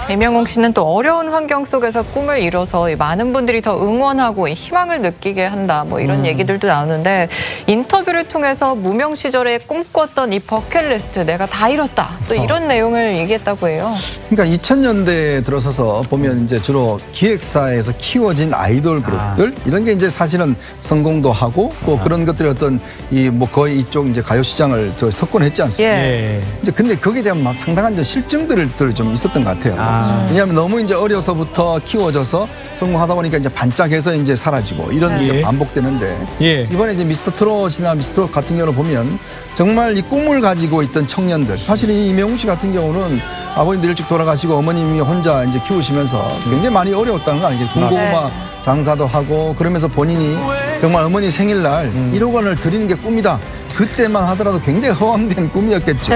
이명웅 씨는 또 어려운 환경 속에서 꿈을 이뤄서 많은 분들이 더 응원하고 희망을 느끼게 한다. 뭐 이런 얘기들도 나오는데 인터뷰를 통해서 무명 시절에 꿈꿨던 이 버킷리스트 내가 다 이뤘다. 또 이런 내용을 얘기했다고 해요. 그러니까 2000년대에 들어서서 보면 이제 주로 기획사에서 키워진 아이돌 그룹들 이런 게 이제 사실은 성공도 하고 또 그런 것들이 어떤 이 뭐 거의 이쪽 이제 가요 시장을 석권했지 않습니까? 예. 이제 근데 거기에 대한 상당한 이제 실증들이 좀 있었던 것 같아요. 왜냐하면 너무 이제 어려서부터 키워져서 성공하다 보니까 이제 반짝해서 이제 사라지고 이런 게 반복되는데 이번에 이제 미스터 트롯이나 미스터 트롯 같은 경우를 보면 정말 이 꿈을 가지고 있던 청년들 사실 이 이명웅 씨 같은 경우는 아버님도 일찍 돌아가시고 어머님이 혼자 이제 키우시면서 굉장히 많이 어려웠다는 거 아니겠어요? 군고구마 장사도 하고 그러면서 본인이 정말 어머니 생일날 1억 원을 드리는 게 꿈이다. 그때만 하더라도 굉장히 허황된 꿈이었겠죠.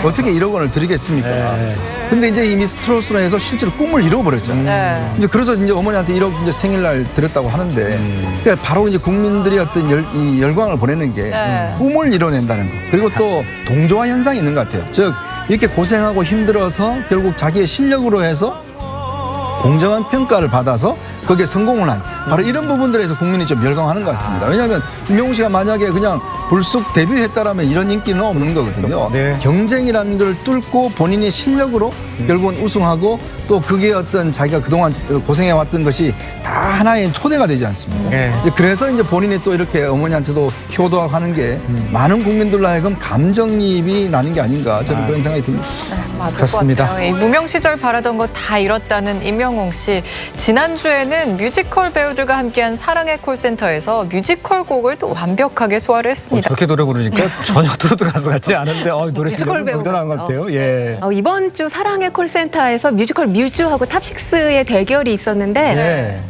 어떻게 1억 원을 드리겠습니까? 근데 이제 이 미스터 트롯으로 해서 실제로 꿈을 이뤄버렸잖아요. 이제 그래서 이제 어머니한테 1억 이제 생일날 드렸다고 하는데 그러니까 바로 이제 국민들이 어떤 이 열광을 보내는 게 꿈을 이뤄낸다는 거. 그리고 또 동조화 현상이 있는 것 같아요. 즉 이렇게 고생하고 힘들어서 결국 자기의 실력으로 해서 공정한 평가를 받아서 거기에 성공을 한 바로 이런 부분들에서 국민이 좀 열광하는 것 같습니다. 왜냐하면 이명웅 씨가 만약에 그냥 불쑥 데뷔했다라면 이런 인기는 없는 거거든요. 경쟁이라는 걸 뚫고 본인의 실력으로 결국은 우승하고 또 그게 어떤 자기가 그동안 고생해왔던 것이 다 하나의 토대가 되지 않습니까? 그래서 이제 본인이 또 이렇게 어머니한테도 효도하는 게 많은 국민들로 하여금 감정이입이 나는 게 아닌가 저는 그런 생각이 듭니다. 맞을 그렇습니다. 것 같아요. 이 무명 시절 바라던 거 다 이뤘다는 이명웅 씨. 지난주에는 뮤지컬 배우들과 함께한 사랑의 콜센터에서 뮤지컬 곡을 또 완벽하게 소화를 했습니다. 저렇게 노래 부르니까 전혀 트로트 가수 같지 않은데 노래 실력이 굉장한 것 같아요. 이번 주 사랑의 콜센터에서 뮤지컬 뮤즈하고 탑식스의 대결이 있었는데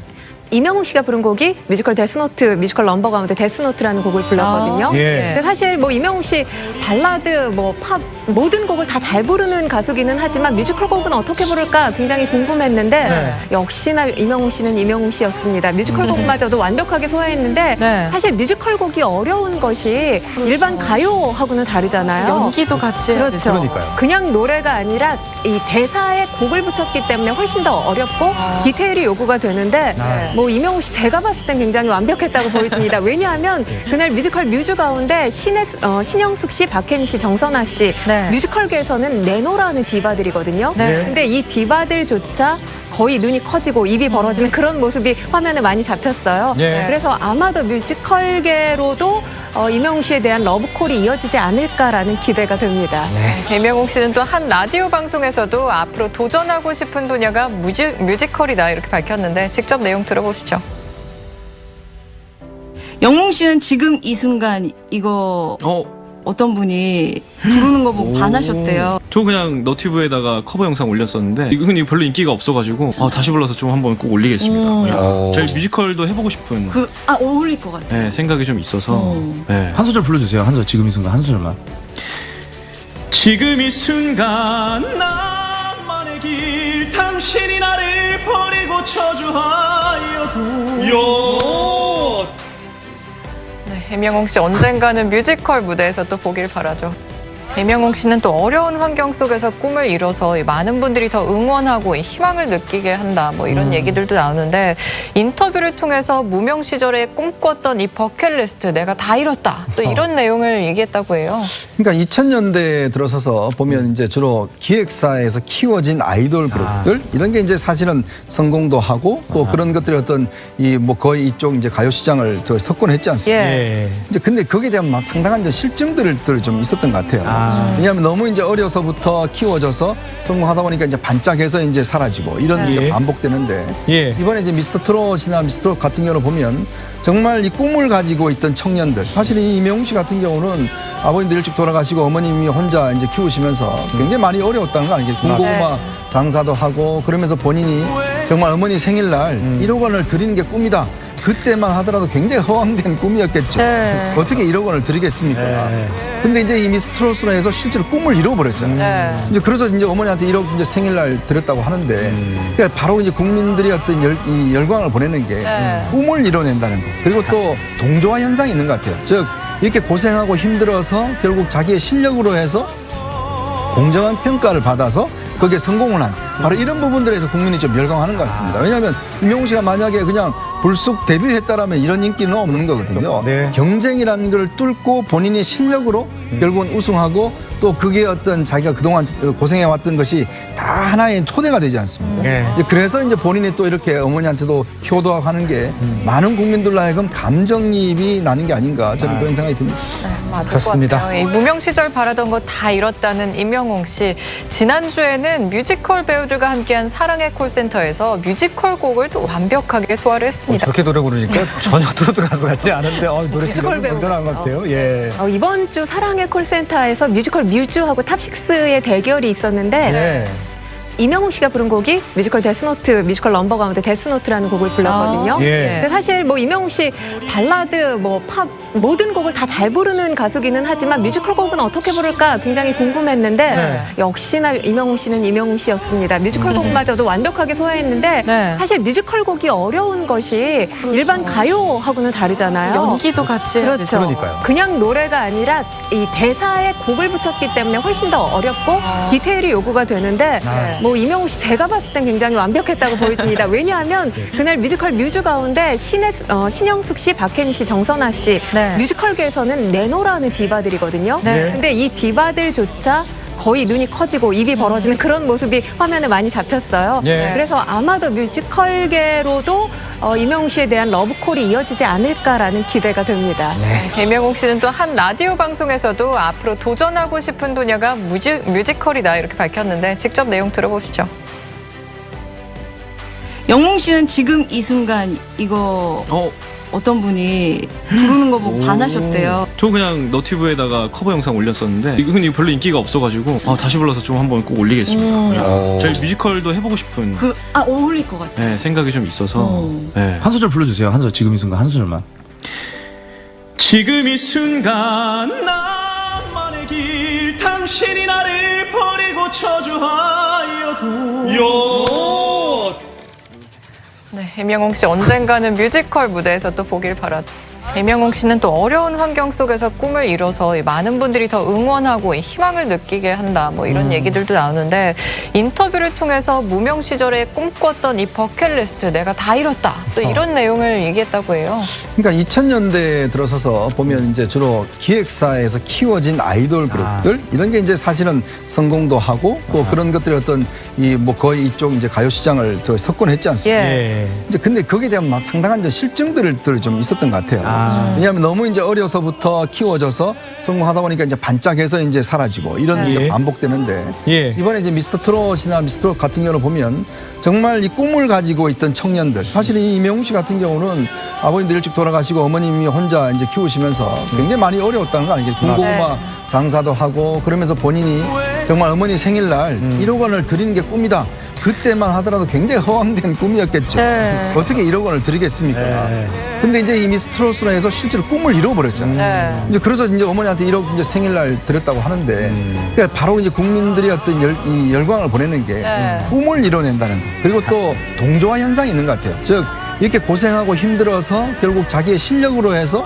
이명웅 씨가 부른 곡이 뮤지컬 데스노트, 뮤지컬 넘버 가운데 데스노트라는 곡을 불렀거든요. 근데 사실 뭐 이명웅 씨 발라드, 뭐 팝 모든 곡을 다 잘 부르는 가수기는 하지만 뮤지컬 곡은 어떻게 부를까 굉장히 궁금했는데 역시나 이명웅 씨는 이명웅 씨였습니다. 뮤지컬 곡마저도 완벽하게 소화했는데 사실 뮤지컬 곡이 어려운 것이 일반 가요하고는 다르잖아요. 연기도 같이 해야 되죠. 그러니까요. 그냥 노래가 아니라 이 대사에 곡을 붙였기 때문에 훨씬 더 어렵고 디테일이 요구가 되는데 뭐 이명웅 씨 제가 봤을 땐 굉장히 완벽했다고 보입니다. 왜냐하면 그날 뮤지컬 뮤즈 가운데 신영숙 씨, 박혜미 씨, 정선아 씨 뮤지컬계에서는 내노라는 디바들이거든요. 근데 이 디바들조차 거의 눈이 커지고 입이 벌어지는 그런 모습이 화면에 많이 잡혔어요. 그래서 아마도 뮤지컬계로도 이명웅 씨에 대한 러브콜이 이어지지 않을까라는 기대가 듭니다. 이명웅 씨는 또 한 라디오 방송에서도 앞으로 도전하고 싶은 분야가 뮤지컬이다 이렇게 밝혔는데 직접 내용 들어보시죠. 영웅 씨는 지금 이 순간 이거 어떤 분이 부르는 거 보고 반하셨대요. 저 그냥 너튜브에다가 커버 영상 올렸었는데 이거 별로 인기가 없어가지고 다시 불러서 좀 한번 꼭 올리겠습니다. 저희 뮤지컬도 해보고 싶은 어울릴 것 같아요. 생각이 좀 있어서 한 소절 불러주세요. 한 소절 지금 이 순간 한 소절만. 지금 이 순간 나만의 길 당신이 나를 버리고 저주하여도 이명웅 씨 언젠가는 뮤지컬 무대에서 또 보길 바라죠. 이명웅 씨는 또 어려운 환경 속에서 꿈을 이뤄서 많은 분들이 더 응원하고 희망을 느끼게 한다. 뭐 이런 얘기들도 나오는데 인터뷰를 통해서 무명 시절에 꿈꿨던 이 버킷리스트 내가 다 이뤘다. 또 이런 내용을 얘기했다고 해요. 그러니까 2000년대에 들어서서 보면 이제 주로 기획사에서 키워진 아이돌 그룹들 이런 게 이제 사실은 성공도 하고 또 그런 것들이 어떤 이 뭐 거의 이쪽 이제 가요 시장을 석권했지 않습니까? 이제 근데 거기에 대한 상당한 이제 실증들이 좀 있었던 것 같아요. 왜냐하면 너무 이제 어려서부터 키워져서 성공하다 보니까 이제 반짝해서 이제 사라지고 이런 게 반복되는데 이번에 이제 미스터 트롯이나 미스터 트롯 같은 경우를 보면 정말 이 꿈을 가지고 있던 청년들 사실 이 이명웅 씨 같은 경우는 아버님도 일찍 돌아가시고 어머님이 혼자 이제 키우시면서 굉장히 많이 어려웠다는 거 아니겠어요? 군고구마 장사도 하고 그러면서 본인이 정말 어머니 생일날 1억 원을 드리는 게 꿈이다. 그때만 하더라도 굉장히 허황된 꿈이었겠죠. 어떻게 1억 원을 드리겠습니까? 근데 이제 이 미스터 트롯으로 해서 실제로 꿈을 이뤄버렸잖아요. 이제 그래서 이제 어머니한테 1억 이제 생일날 드렸다고 하는데 그러니까 바로 이제 국민들이 어떤 이 열광을 보내는 게 꿈을 이뤄낸다는 거. 그리고 또 동조화 현상이 있는 것 같아요. 즉 이렇게 고생하고 힘들어서 결국 자기의 실력으로 해서 공정한 평가를 받아서 거기에 성공을 한 바로 이런 부분들에서 국민이 좀 열광하는 것 같습니다. 왜냐하면 임영웅 씨가 만약에 그냥 불쑥 데뷔했다라면 이런 인기는 없는 거거든요. 네. 경쟁이라는 걸 뚫고 본인의 실력으로 결국은 우승하고 또 그게 어떤 자기가 그동안 고생해왔던 것이 다 하나의 토대가 되지 않습니까? 네. 이제 그래서 이제 본인이 또 이렇게 어머니한테도 효도하는 게 많은 국민들로 하여금 감정이입이 나는 게 아닌가 저는 그런 생각이 듭니다. 네, 맞을 그렇습니다. 것 같아요. 이 무명 시절 바라던 거 다 이뤘다는 임영웅 씨. 지난주에는 뮤지컬 배우들과 함께한 사랑의 콜센터에서 뮤지컬 곡을 또 완벽하게 소화를 했습니다. 저렇게 노래 부르니까 전혀 트로트 가수 같지 않은데 노래 실력이 뮤지컬 굉장한 것 같아요. 예. 이번 주 사랑의 콜센터에서 뮤지컬 뮤즈하고 탑식스의 대결이 있었는데 예. 이명웅 씨가 부른 곡이 뮤지컬 데스노트, 뮤지컬 넘버 가운데 데스노트라는 곡을 불렀거든요. 예. 근데 사실 뭐 이명웅 씨 발라드, 뭐 팝 모든 곡을 다 잘 부르는 가수기는 하지만 뮤지컬 곡은 어떻게 부를까 굉장히 궁금했는데 네. 역시나 이명웅 씨는 이명웅 씨였습니다. 뮤지컬 곡마저도 완벽하게 소화했는데 네. 사실 뮤지컬 곡이 어려운 것이 일반 가요하고는 다르잖아요. 연기도 같이 해야 그렇죠. 그러니까요. 그냥 노래가 아니라 이 대사에 곡을 붙였기 때문에 훨씬 더 어렵고 디테일이 요구가 되는데 뭐 이명웅 씨 제가 봤을 땐 굉장히 완벽했다고 보여집니다. 왜냐하면 그날 뮤지컬 뮤즈 가운데 신영숙 씨, 박혜미 씨, 정선아 씨 네. 뮤지컬계에서는 내노라는 디바들이거든요. 네. 근데 이 디바들조차 거의 눈이 커지고 입이 벌어지는 그런 모습이 화면에 많이 잡혔어요. 예. 그래서 아마도 뮤지컬계로도 이명웅 씨에 대한 러브콜이 이어지지 않을까라는 기대가 됩니다. 임영웅 씨는 또 한 라디오 방송에서도 앞으로 도전하고 싶은 분야가 뮤지컬이다 이렇게 밝혔는데 직접 내용 들어보시죠. 영웅 씨는 지금 이 순간 이거 어떤 분이 부르는 거 보고 반하셨대요. 저 그냥 너튜브에다가 커버 영상 올렸었는데 흔히 별로 인기가 없어가지고 다시 불러서 좀 한번 꼭 올리겠습니다. 저희 뮤지컬도 해보고 싶은 어울릴 것 같아요. 네, 생각이 좀 있어서 네. 한 소절 불러주세요. 한 소절 지금 이 순간 한 소절만. 지금 이 순간 나만의 길 당신이 나를 버리고 저주하여도 네, 임영웅 씨 언젠가는 뮤지컬 무대에서 또 보길 바라죠. 임영웅 씨는 또 어려운 환경 속에서 꿈을 이뤄서 많은 분들이 더 응원하고 희망을 느끼게 한다. 뭐 이런 얘기들도 나오는데 인터뷰를 통해서 무명 시절에 꿈꿨던 이 버킷리스트 내가 다 이뤘다. 또 이런 내용을 얘기했다고 해요. 그러니까 2000년대에 들어서서 보면 이제 주로 기획사에서 키워진 아이돌 그룹들 이런 게 이제 사실은 성공도 하고 또 그런 것들이 어떤 뭐 거의 이쪽 이제 가요 시장을 석권했지 않습니까? 예. 이제 근데 거기에 대한 상당한 이제 실증들이 좀 있었던 것 같아요. 왜냐하면 너무 이제 어려서부터 키워져서 성공하다 보니까 이제 반짝해서 이제 사라지고 이런 게 반복되는데 이번에 이제 미스터 트롯이나 미스터 트롯 같은 경우를 보면 정말 이 꿈을 가지고 있던 청년들 사실은 이 이명웅 씨 같은 경우는 아버님도 일찍 돌아가시고 어머님이 혼자 이제 키우시면서 굉장히 많이 어려웠다는 거 아니겠어요? 군고구마 장사도 하고 그러면서 본인이 정말 어머니 생일날 1억 원을 드리는 게 꿈이다. 그때만 하더라도 굉장히 허황된 꿈이었겠죠. 어떻게 1억 원을 드리겠습니까? 근데 이제 이 미스 트롯으로 해서 실제로 꿈을 이뤄버렸잖아요. 이제 그래서 이제 어머니한테 1억 이제 생일날 드렸다고 하는데, 그러니까 바로 이제 국민들이 어떤 이 열광을 보내는 게 꿈을 이뤄낸다는 거. 그리고 또 동조화 현상이 있는 것 같아요. 즉, 이렇게 고생하고 힘들어서 결국 자기의 실력으로 해서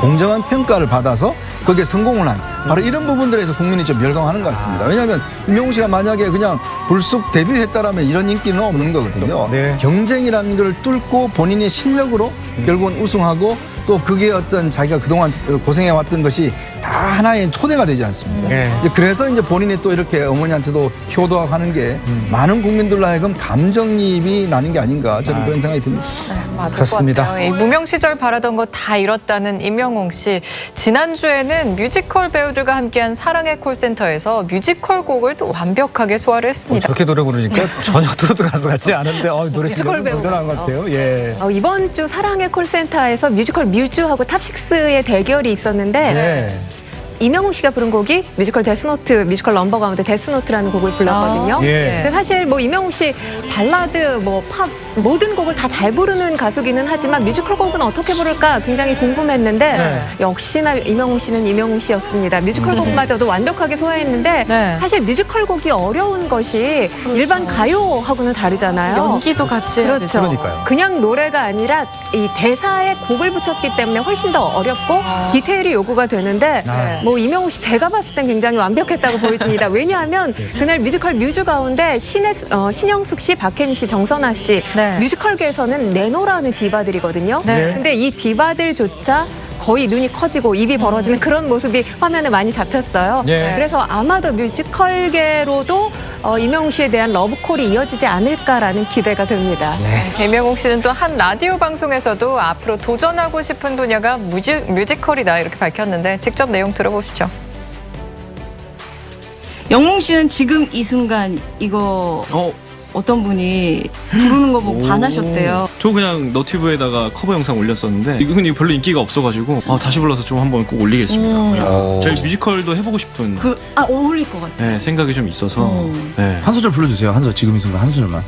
공정한 평가를 받아서 거기에 성공을 한 바로 이런 부분들에서 국민이 좀 열광하는 것 같습니다. 왜냐하면 임영웅 씨가 만약에 그냥 불쑥 데뷔했다라면 이런 인기는 없는 거거든요. 경쟁이라는 걸 뚫고 본인의 실력으로 결국은 우승하고 또 그게 어떤 자기가 그동안 고생해왔던 것이 다 하나의 토대가 되지 않습니까? 이제 그래서 이제 본인이 또 이렇게 어머니한테도 효도하는 게 많은 국민들로 하여금 감정이입이 나는 게 아닌가 저는 그런 생각이 듭니다. 네, 맞을 그렇습니다. 것 같아요. 이 무명 시절 바라던 거 다 이뤘다는 임영웅 씨. 지난주에는 뮤지컬 배우들과 함께한 사랑의 콜센터에서 뮤지컬 곡을 또 완벽하게 소화를 했습니다. 저렇게 노래 부르니까 전혀 트로트 가수 같지 않은데 노래 실력이 배우가. 굉장한 것 같아요. 예. 이번 주 사랑의 콜센터에서 뮤지컬 뮤즈하고 탑식스의 대결이 있었는데 이명웅 씨가 부른 곡이 뮤지컬 데스노트, 뮤지컬 넘버 가운데 데스노트라는 곡을 불렀거든요. 근데 사실 뭐 이명웅 씨 발라드, 뭐 팝 모든 곡을 다 잘 부르는 가수기는 하지만 뮤지컬 곡은 어떻게 부를까 굉장히 궁금했는데 역시나 이명웅 씨는 이명웅 씨였습니다. 뮤지컬 곡마저도 완벽하게 소화했는데 사실 뮤지컬 곡이 어려운 것이 일반 가요하고는 다르잖아요. 연기도 같이 해야 그렇죠. 그러니까요. 그냥 노래가 아니라 이 대사에 곡을 붙였기 때문에 훨씬 더 어렵고 디테일이 요구가 되는데 뭐 이명웅 씨 제가 봤을 땐 굉장히 완벽했다고 보여집니다. 왜냐하면 그날 뮤지컬 뮤즈 가운데 신영숙 씨, 박혜미 씨, 정선아 씨 네. 뮤지컬계에서는 내노라는 디바들이거든요. 네. 근데 이 디바들조차 거의 눈이 커지고 입이 벌어지는 그런 모습이 화면에 많이 잡혔어요. 네. 그래서 아마도 뮤지컬계로도 이명웅 씨에 대한 러브콜이 이어지지 않을까라는 기대가 됩니다. 이명웅 씨는 또 한 라디오 방송에서도 앞으로 도전하고 싶은 분야가 뮤지컬이다 이렇게 밝혔는데 직접 내용 들어보시죠. 영웅 씨는 지금 이 순간 이거 어떤 분이 부르는 거 보고 반하셨대요. 저 그냥 너튜브에다가 커버 영상 올렸었는데 이거 별로 인기가 없어가지고 다시 불러서 좀 한번 꼭 올리겠습니다. 저희 뮤지컬도 해보고 싶은 어울릴 것 같아요. 네, 생각이 좀 있어서 네. 한 소절 불러주세요. 한 소절 지금 이 순간 한 소절만.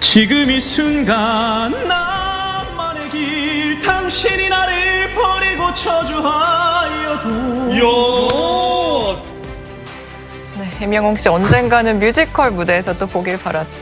지금 이 순간 나만의 길 당신이 나를 버리고 저주하여도 네, 이명웅 씨 언젠가는 뮤지컬 무대에서 또 보길 바랍니다.